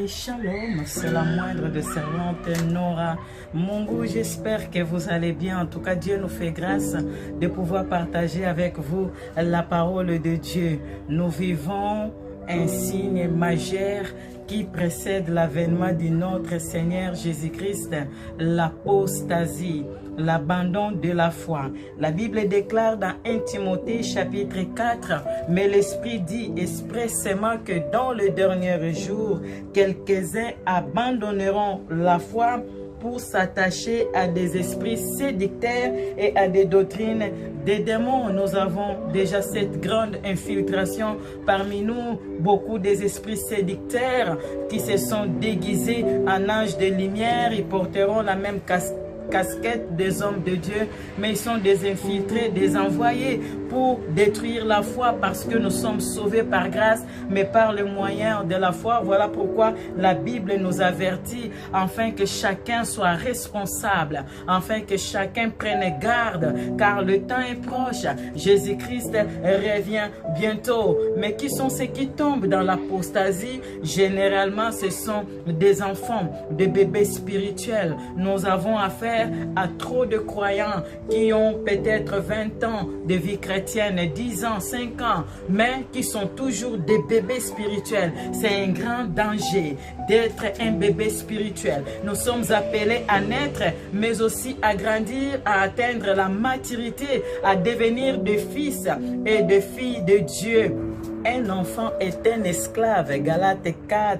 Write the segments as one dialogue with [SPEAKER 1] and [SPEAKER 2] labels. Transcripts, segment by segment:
[SPEAKER 1] Shalom, c'est la moindre de servante Nora Mungu. J'espère que vous allez bien. En tout cas, Dieu nous fait grâce de pouvoir partager avec vous la parole de Dieu. Nous vivons un signe majeur qui précède l'avènement de notre Seigneur Jésus-Christ, l'apostasie, l'abandon de la foi. La Bible déclare dans 1 Timothée chapitre 4, « Mais l'Esprit dit expressément que dans le dernier jour, quelques-uns abandonneront la foi pour s'attacher à des esprits séducteurs et à des doctrines des démons. » Nous avons déjà cette grande infiltration parmi nous, beaucoup des esprits séducteurs qui se sont déguisés en anges de lumière. Ils porteront la même casquette des hommes de Dieu, mais ils sont des infiltrés, des envoyés pour détruire la foi, parce que nous sommes sauvés par grâce, mais par le moyen de la foi. Voilà pourquoi la Bible nous avertit, afin que chacun soit responsable, afin que chacun prenne garde, car le temps est proche. Jésus-Christ revient bientôt. Mais qui sont ceux qui tombent dans l'apostasie? Généralement, ce sont des enfants, des bébés spirituels. Nous avons affaire à trop de croyants qui ont peut-être 20 ans de vie chrétienne, 10 ans, 5 ans, mais qui sont toujours des bébés spirituels. C'est un grand danger d'être un bébé spirituel. Nous sommes appelés à naître, mais aussi à grandir, à atteindre la maturité, à devenir des fils et des filles de Dieu. Un enfant est un esclave, Galates 4.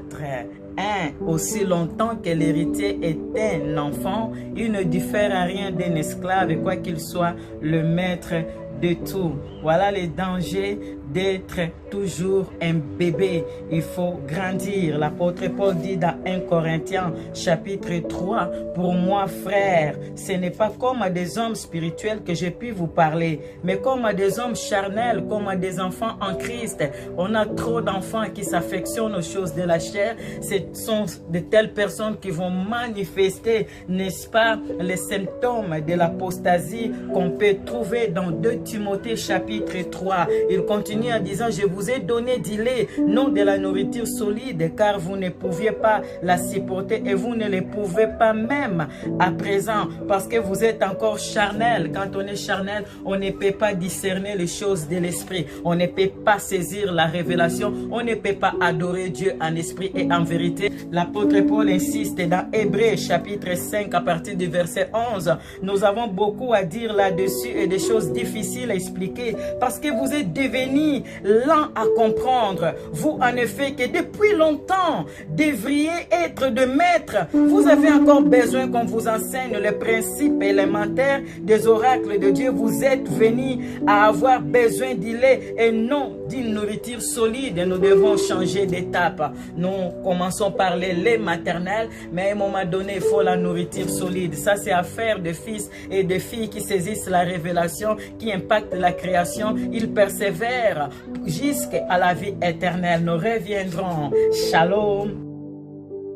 [SPEAKER 1] Aussi longtemps que l'héritier est un enfant, il ne diffère à rien d'un esclave, quoi qu'il soit le maître de tout. Voilà les dangers d'être toujours un bébé. Il faut grandir. L'apôtre Paul dit dans 1 Corinthiens chapitre 3, « Pour moi, frère, ce n'est pas comme à des hommes spirituels que j'ai pu vous parler, mais comme à des hommes charnels, comme à des enfants en Christ. » On a trop d'enfants qui s'affectionnent aux choses de la chair. Ce sont de telles personnes qui vont manifester, n'est-ce pas, les symptômes de l'apostasie qu'on peut trouver dans 2 Timothée chapitre 3. Il continue en disant, « Je vous ai donné du lait, non de la nourriture solide, car vous ne pouviez pas la supporter et vous ne le pouvez pas même à présent, parce que vous êtes encore charnel. » Quand on est charnel, on ne peut pas discerner les choses de l'esprit. On ne peut pas saisir la révélation. On ne peut pas adorer Dieu en esprit et en vérité. L'apôtre Paul insiste dans Hébreux chapitre 5 à partir du verset 11. Nous avons beaucoup à dire là-dessus et des choses difficiles à expliquer, parce que vous êtes devenus lents à comprendre. Vous, en effet, que depuis longtemps devriez être de maîtres. Vous avez encore besoin qu'on vous enseigne les principes élémentaires des oracles de Dieu. Vous êtes venus à avoir besoin du lait et non d'une nourriture solide. Nous devons changer d'étape. Nous commençons par le lait maternel, mais à un moment donné, il faut la nourriture solide. Ça, c'est affaire de fils et de filles qui saisissent la révélation, qui impacte la création. Ils persévèrent jusqu'à la vie éternelle. Nous reviendrons. Shalom.